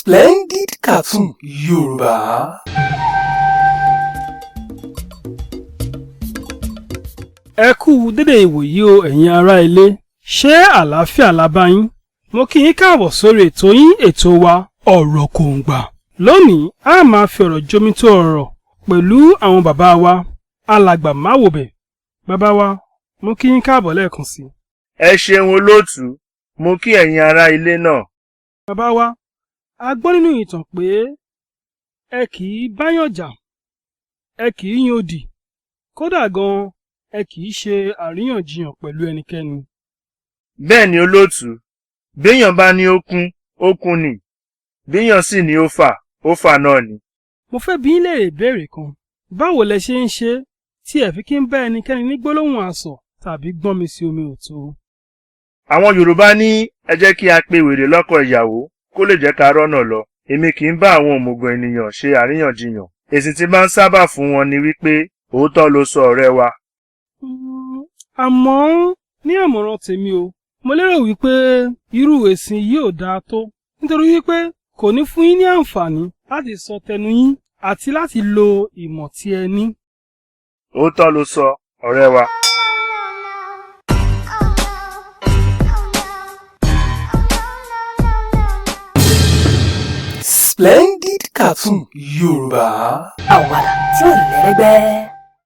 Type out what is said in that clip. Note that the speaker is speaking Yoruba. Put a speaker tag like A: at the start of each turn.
A: Splendid Cartoon Yoruba.
B: Ẹ kú dédé ìwòyí o ẹ̀yin ará ilé. Ṣé àlàáfíà la bá yín? Mo kí yín káàbọ̀ sórí ètò yín ètò wa ọ̀rọ̀ kòǹgbà. Lónìí a máa fi ọ̀rọ̀ jomitó ọ̀rọ̀ pẹ̀lú àwọn bàbá wa alàgbà máwòbẹ̀. Bàbá wa, mo kí yín káàbọ̀ lẹ́ẹ̀kan sí.
C: Ẹ ṣeun olóòtú, mo kí ẹ̀yin ará ilé náà.
B: Bàbá wa, a gbọ́ nínú ìtàn pé ẹ kì í báyàn jà, ẹ kì í yan òdì, kódà gan ẹ kì í ṣe àríyànjiyàn pẹ̀lú ẹnikẹ́ni.
C: Bẹ́ẹ̀ ni olóòtú, béèyàn bá ní ó kún ni, béèyàn sì ní ó fà náà ni.
B: Mo fẹ́ bi yín léèrè ìbéèrè kan. Báwo lẹ ṣe ń ṣe tí ẹ fi kí ń bá ẹnikẹ́ni ní gbólóhùn asọ̀ tàbí gbọ́n mi sí omi òtó?
C: Àwọn Yorùbá ní ẹ jẹ́ kí a pe wèrè lọ́kọ ìyàwó kó lè jẹ́ ká rọ́nà lọ. Èmi kì í bá àwọn òmùgọ̀ ènìyàn ṣe àríyànjiyàn. Èsì tí máa ń sábà fún wọn ni wípé òótọ́ ló sọ ọ̀rẹ́ wa.
B: Àmọ́ ní àmọ̀ràn tèmi o, mo lérò wípé irú èsì yìí ò dáa tó, nítorí wípé kò ní fún yín ní àǹfààní láti sọ tẹnu yín àti láti lo ìmọ̀ tí ẹ ní.
C: Òótọ́ ló sọ ọ̀rẹ́ wa.
A: Splendid Cartoon Yoruba.
D: Àwàdà tí ò lẹ́lẹ́gbẹ́.